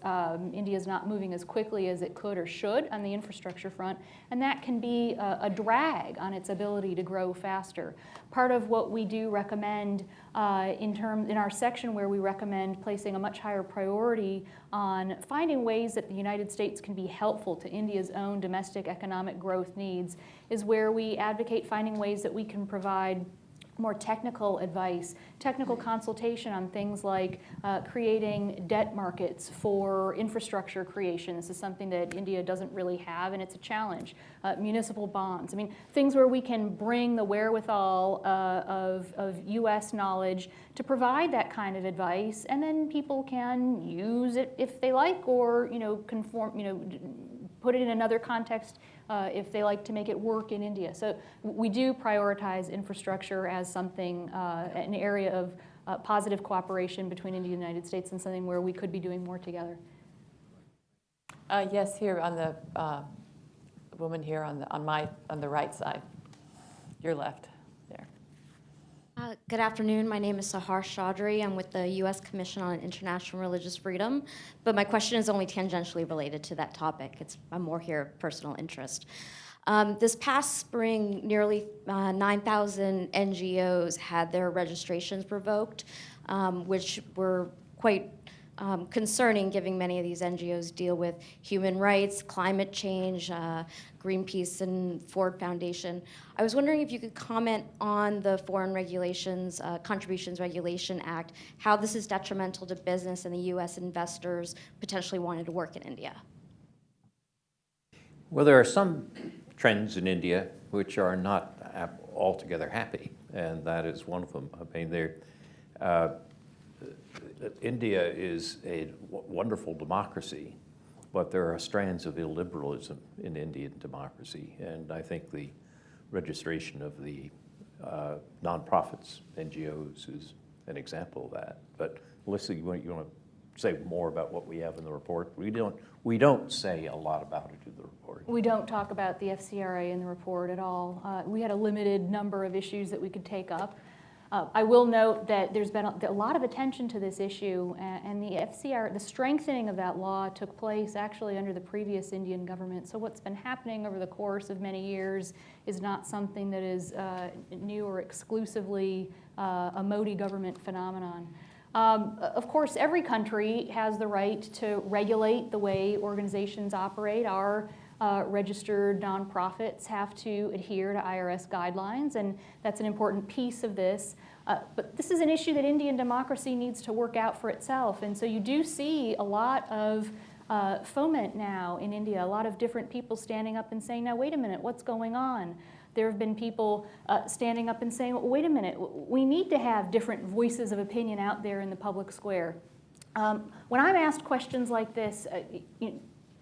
India is not moving as quickly as it could or should on the infrastructure front, and that can be a drag on its ability to grow faster. Part of what we do recommend in our section where we recommend placing a much higher priority on finding ways that the United States can be helpful to India's own domestic economic growth needs is where we advocate finding ways that we can provide more technical advice, technical consultation on things like creating debt markets for infrastructure creation. This is something that India doesn't really have, and it's a challenge. Municipal bonds. I mean, things where we can bring the wherewithal of U.S. knowledge to provide that kind of advice, and then people can use it if they like, or put it in another context if they like to make it work in India. So we do prioritize infrastructure as something, an area of positive cooperation between India and the United States, and something where we could be doing more together. Yes, here on the woman here on the right side, your left there. Good afternoon. My name is Sahar Chaudhry. I'm with the U.S. Commission on International Religious Freedom, but my question is only tangentially related to that topic. I'm more here of personal interest. This past spring, nearly 9,000 NGOs had their registrations revoked, which were quite concerning, given many of these NGOs deal with human rights, climate change, Greenpeace and Ford Foundation. I was wondering if you could comment on the Foreign Regulations, Contributions Regulation Act, how this is detrimental to business and the U.S. investors potentially wanting to work in India. Well, there are some trends in India which are not altogether happy, and that is one of them. I mean, India is a wonderful democracy, but there are strands of illiberalism in Indian democracy, and I think the registration of the nonprofits, NGOs, is an example of that. But Alyssa, you want to say more about what we have in the report? We don't say a lot about it in the report. We don't talk about the FCRA in the report at all. We had a limited number of issues that we could take up. I will note that there's been a lot of attention to this issue, and the FCRA, the strengthening of that law took place actually under the previous Indian government. So what's been happening over the course of many years is not something that is new or exclusively a Modi government phenomenon. Of course, every country has the right to regulate the way organizations operate. Our registered nonprofits have to adhere to IRS guidelines, and that's an important piece of this. But this is an issue that Indian democracy needs to work out for itself, and so you do see a lot of foment now in India, a lot of different people standing up and saying, now wait a minute, what's going on? There have been people standing up and saying, well, wait a minute, we need to have different voices of opinion out there in the public square. When I'm asked questions like this,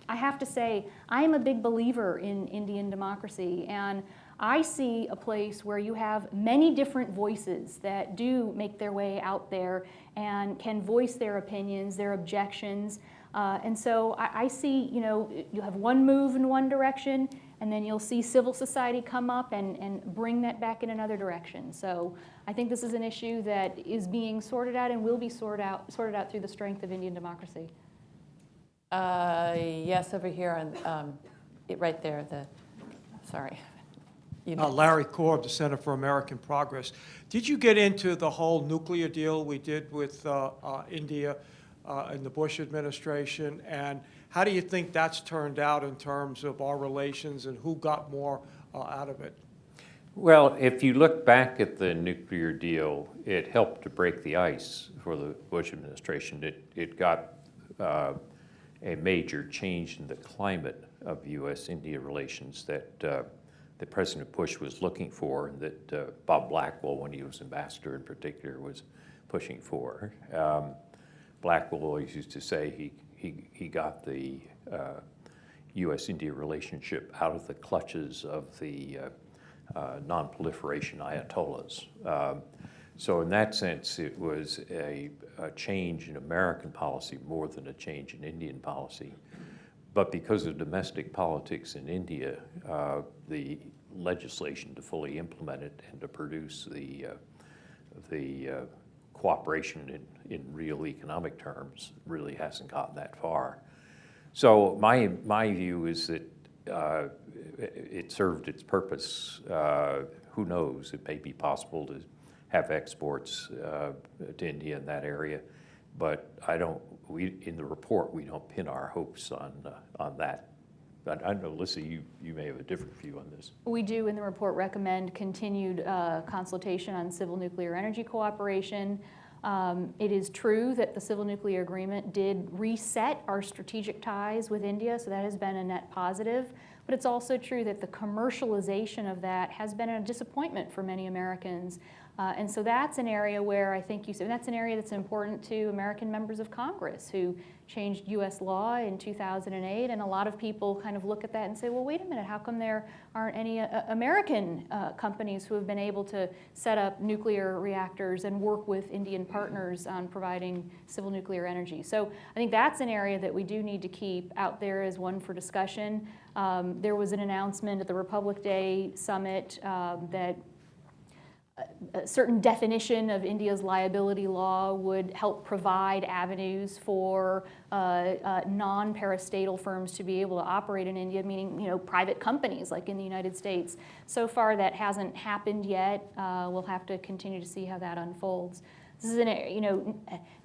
I have to say, I am a big believer in Indian democracy, and I see a place where you have many different voices that do make their way out there and can voice their opinions, their objections. And so I see, you have one move in one direction, and then you'll see civil society come up and bring that back in another direction. So I think this is an issue that is being sorted out and will be sorted out through the strength of Indian democracy. Yes, over here on right there. Sorry. Larry Korb, the Center for American Progress. Did you get into the whole nuclear deal we did with India in the Bush administration? And how do you think that's turned out in terms of our relations and who got more out of it? Well, if you look back at the nuclear deal, it helped to break the ice for the Bush administration. It got a major change in the climate of U.S.-India relations that President Bush was looking for, and that Bob Blackwell, when he was ambassador in particular, was pushing for. Blackwell always used to say he got the U.S.-India relationship out of the clutches of the non-proliferation Ayatollahs. So in that sense, it was a change in American policy more than a change in Indian policy. But because of domestic politics in India, the legislation to fully implement it and to produce the cooperation in real economic terms really hasn't gotten that far. So my view is that it served its purpose. Who knows? It may be possible to have exports to India in that area, but in the report, we don't pin our hopes on that. But I know, Alyssa, you may have a different view on this. We do, in the report, recommend continued consultation on civil nuclear energy cooperation. It is true that the civil nuclear agreement did reset our strategic ties with India, so that has been a net positive. But it's also true that the commercialization of that has been a disappointment for many Americans. And so that's an area where I think you said, that's an area that's important to American members of Congress who changed US law in 2008. And a lot of people kind of look at that and say, well, wait a minute, how come there aren't any American companies who have been able to set up nuclear reactors and work with Indian partners on providing civil nuclear energy? So I think that's an area that we do need to keep out there as one for discussion. There was an announcement at the Republic Day summit that a certain definition of India's liability law would help provide avenues for non-parastatal firms to be able to operate in India, meaning private companies like in the United States. So far, that hasn't happened yet. We'll have to continue to see how that unfolds. This is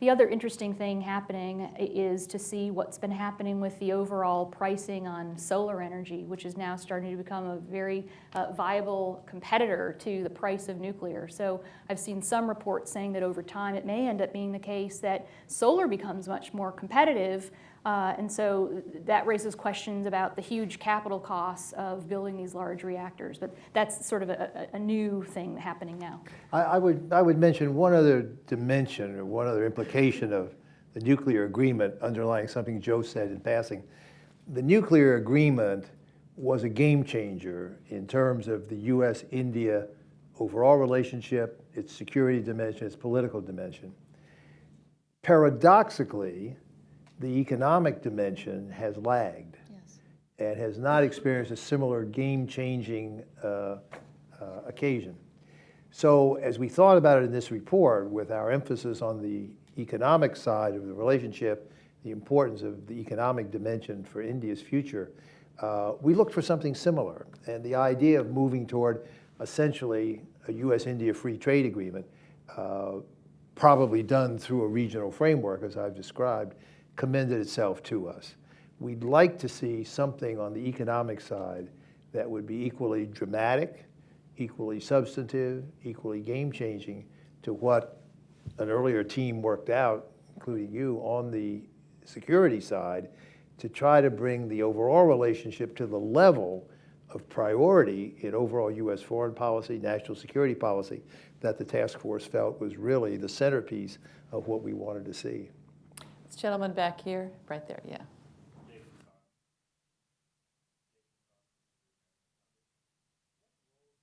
the other interesting thing happening is to see what's been happening with the overall pricing on solar energy, which is now starting to become a very viable competitor to the price of nuclear. So I've seen some reports saying that over time it may end up being the case that solar becomes much more competitive. And so that raises questions about the huge capital costs of building these large reactors. But that's sort of a new thing happening now. I would mention one other dimension or one other implication of the nuclear agreement underlying something Joe said in passing. The nuclear agreement was a game changer in terms of the U.S.-India overall relationship, its security dimension, its political dimension. Paradoxically, the economic dimension has lagged and has not experienced a similar game-changing occasion. So as we thought about it in this report, with our emphasis on the economic side of the relationship, the importance of the economic dimension for India's future, we looked for something similar. And the idea of moving toward essentially a U.S.-India free trade agreement, probably done through a regional framework, as I've described, commended itself to us. We'd like to see something on the economic side that would be equally dramatic, equally substantive, equally game-changing to what an earlier team worked out, including you, on the security side, to try to bring the overall relationship to the level of priority in overall U.S. foreign policy, national security policy, that the task force felt was really the centerpiece of what we wanted to see. This gentleman back here, right there, yeah.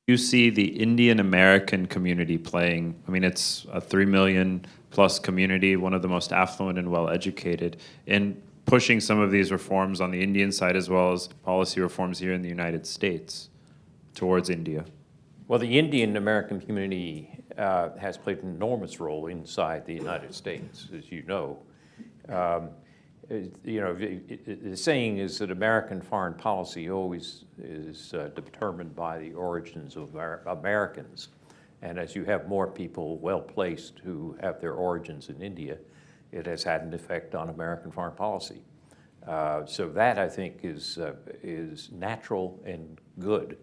You see the Indian American community playing? I mean, it's a 3 million plus community, one of the most affluent and well educated, in pushing some of these reforms on the Indian side as well as policy reforms here in the United States towards India. Well, the Indian American community has played an enormous role inside the United States, as you know. The saying is that American foreign policy always is determined by the origins of Americans. And as you have more people well-placed who have their origins in India, it has had an effect on American foreign policy. So that, I think, is natural and good.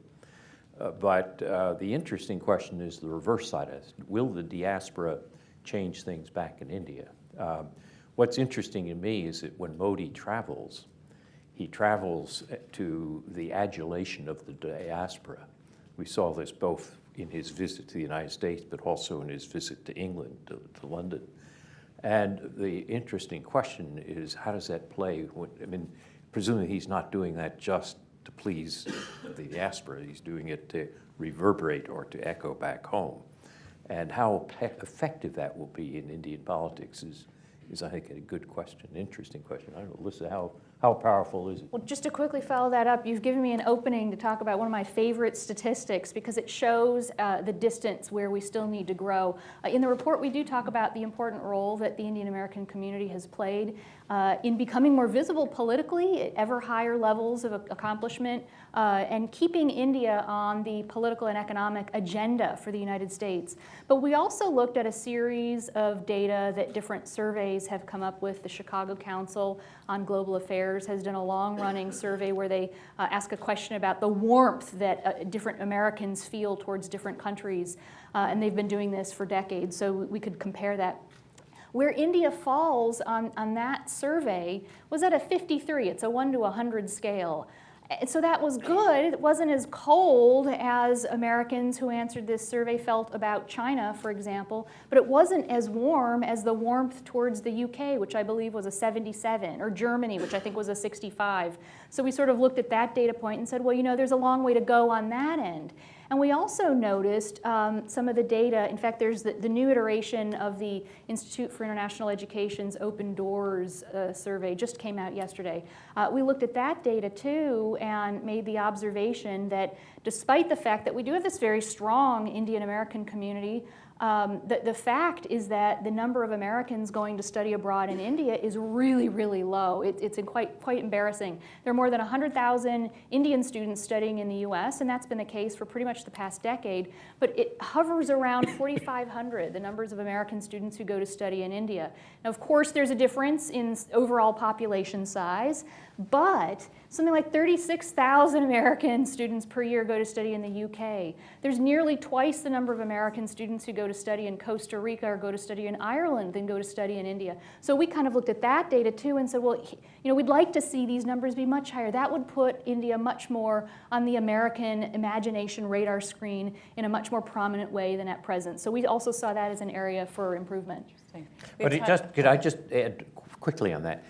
But the interesting question is the reverse side of it. Will the diaspora change things back in India? What's interesting to me is that when Modi travels, he travels to the adulation of the diaspora. We saw this both in his visit to the United States, but also in his visit to England, to London. And the interesting question is, how does that play? I mean, presumably he's not doing that just to please the diaspora. He's doing it to reverberate or to echo back home. And how effective that will be in Indian politics is I think, a good question, interesting question. I don't know, Alyssa, how How powerful is it? Well, just to quickly follow that up, you've given me an opening to talk about one of my favorite statistics because it shows the distance where we still need to grow. In the report, we do talk about the important role that the Indian American community has played in becoming more visible politically at ever higher levels of accomplishment and keeping India on the political and economic agenda for the United States. But we also looked at a series of data that different surveys have come up with. The Chicago Council on Global Affairs has done a long-running survey where they ask a question about the warmth that different Americans feel towards different countries, and they've been doing this for decades, so we could compare that. Where India falls on that survey was at a 53. It's a 1 to 100 scale. And so that was good. It wasn't as cold as Americans who answered this survey felt about China, for example, but it wasn't as warm as the warmth towards the UK, which I believe was a 77, or Germany, which I think was a 65. So we sort of looked at that data point and said, well, you know, there's a long way to go on that end. And we also noticed some of the data. In fact, there's the new iteration of the Institute for International Education's Open Doors survey just came out yesterday. We looked at that data too and made the observation that despite the fact that we do have this very strong Indian American community, the fact is that the number of Americans going to study abroad in India is really, really low. It's quite embarrassing. There are more than 100,000 Indian students studying in the US, and that's been the case for pretty much the past decade, but it hovers around 4,500, the numbers of American students who go to study in India. Now, of course, there's a difference in overall population size, but something like 36,000 American students per year go to study in the UK. There's nearly twice the number of American students who go to study in Costa Rica or go to study in Ireland than go to study in India. So we kind of looked at that data too and said, well, you know, we'd like to see these numbers be much higher. That would put India much more on the American imagination radar screen in a much more prominent way than at present. So we also saw that as an area for improvement. But could I just add quickly on that?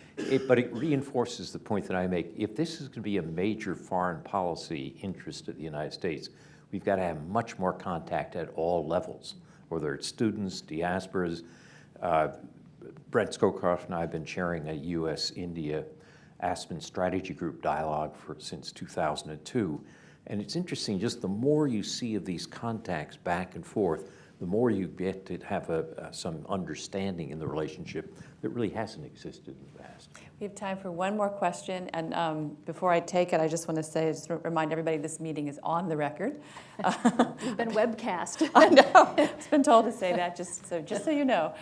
But it reinforces the point that I make. If this is going to be a major foreign policy interest of the United States, we've got to have much more contact at all levels, whether it's students, diasporas. Brent Scowcroft and I have been chairing a U.S.-India Aspen Strategy Group dialogue since 2002. And it's interesting, just the more you see of these contacts back and forth, the more you get to have some understanding in the relationship that really hasn't existed in the past. We have time for one more question, and before I take it, I just want to say, just remind everybody this meeting is on the record. It's been webcast. I know. It's been told to say that, just so you know.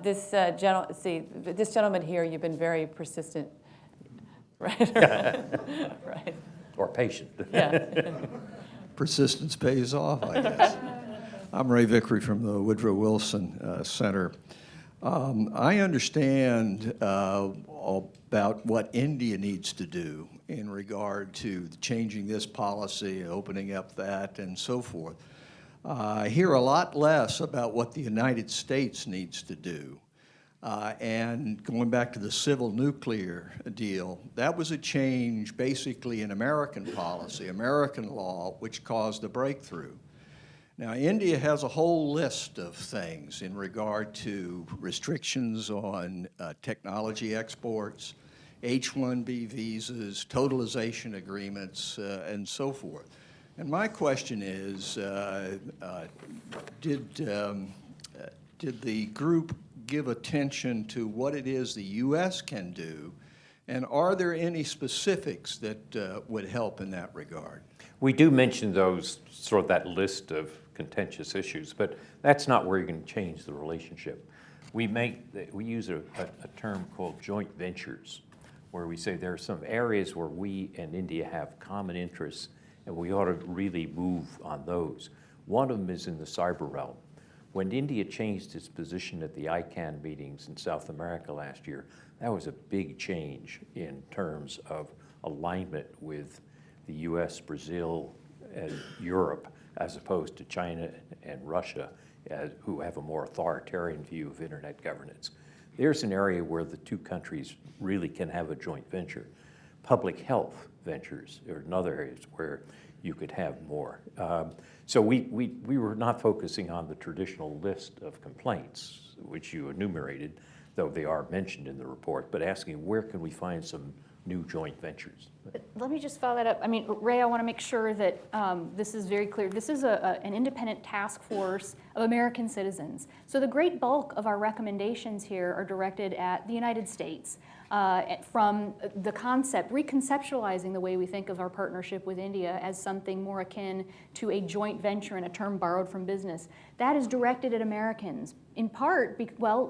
This gentleman here, you've been very persistent, right? Right. Or patient. Yeah. Persistence pays off, I guess. I'm Ray Vickery from the Woodrow Wilson Center. I understand about what India needs to do in regard to changing this policy, opening up that, and so forth. I hear a lot less about what the United States needs to do. And going back to the civil nuclear deal, that was a change basically in American policy, American law, which caused the breakthrough. Now, India has a whole list of things in regard to restrictions on technology exports, H-1B visas, totalization agreements, and so forth. And my question is, did the group give attention to what it is the U.S. can do, and are there any specifics that would help in that regard? We do mention those, sort of that list of contentious issues, but that's not where you're going to change the relationship. We use a term called joint ventures, where we say there are some areas where we and India have common interests, and we ought to really move on those. One of them is in the cyber realm. When India changed its position at the ICANN meetings in South America last year, that was a big change in terms of alignment with the US, Brazil, and Europe, as opposed to China and Russia, who have a more authoritarian view of internet governance. There's an area where the two countries really can have a joint venture. Public health ventures are another areas where you could have more. So we were not focusing on the traditional list of complaints, which you enumerated, though they are mentioned in the report, but asking where can we find some new joint ventures. Let me just follow that up. I mean, Ray, I want to make sure that this is very clear. This is an independent task force of American citizens. So the great bulk of our recommendations here are directed at the United States. From the concept, reconceptualizing the way we think of our partnership with India as something more akin to a joint venture, and a term borrowed from business. That is directed at Americans, in part,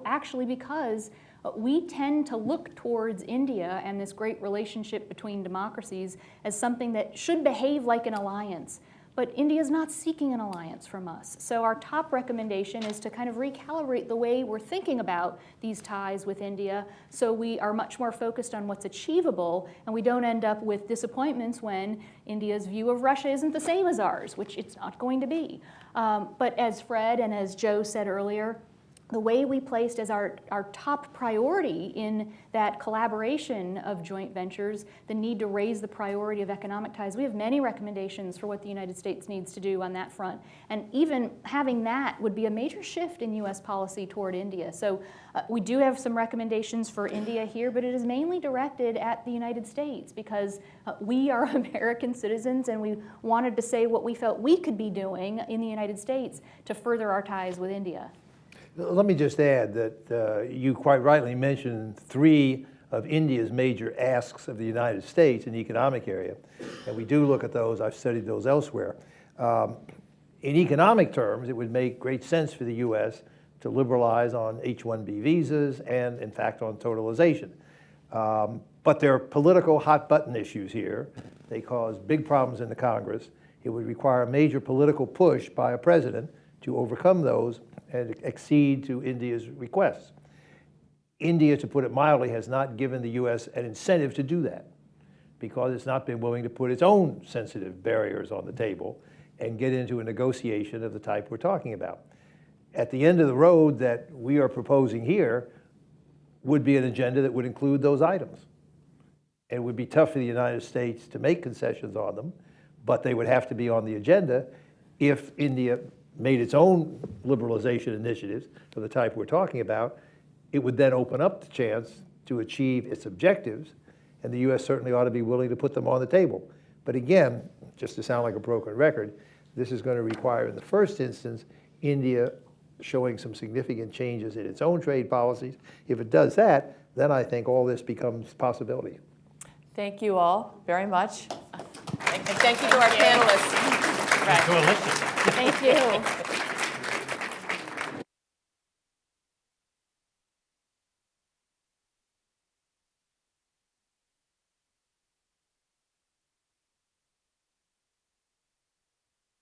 actually because we tend to look towards India and this great relationship between democracies as something that should behave like an alliance. But India is not seeking an alliance from us. So our top recommendation is to kind of recalibrate the way we're thinking about these ties with India, so we are much more focused on what's achievable, and we don't end up with disappointments when India's view of Russia isn't the same as ours, which it's not going to be. But as Fred and as Joe said earlier, the way we placed as our top priority in that collaboration of joint ventures, the need to raise the priority of economic ties. We have many recommendations for what the United States needs to do on that front. And even having that would be a major shift in U.S. policy toward India. So we do have some recommendations for India here, but it is mainly directed at the United States because we are American citizens, and we wanted to say what we felt we could be doing in the United States to further our ties with India. Let me just add that you quite rightly mentioned 3 of India's major asks of the United States in the economic area, and we do look at those. I've studied those elsewhere. In economic terms, it would make great sense for the U.S. to liberalize on H-1B visas and, in fact, on totalization. But there are political hot-button issues here. They cause big problems in the Congress. It would require a major political push by a president to overcome those and accede to India's requests. India, to put it mildly, has not given the U.S. an incentive to do that because it's not been willing to put its own sensitive barriers on the table and get into a negotiation of the type we're talking about. At the end of the road that we are proposing here would be an agenda that would include those items. And it would be tough for the United States to make concessions on them, but they would have to be on the agenda if India made its own liberalization initiatives of the type we're talking about. It would then open up the chance to achieve its objectives, and the U.S. certainly ought to be willing to put them on the table. But again, just to sound like a broken record, this is going to require, in the first instance, India showing some significant changes in its own trade policies. If it does that, then I think all this becomes possibility. Thank you all very much. And thank you to our panelists. To Alyssa. Thank you.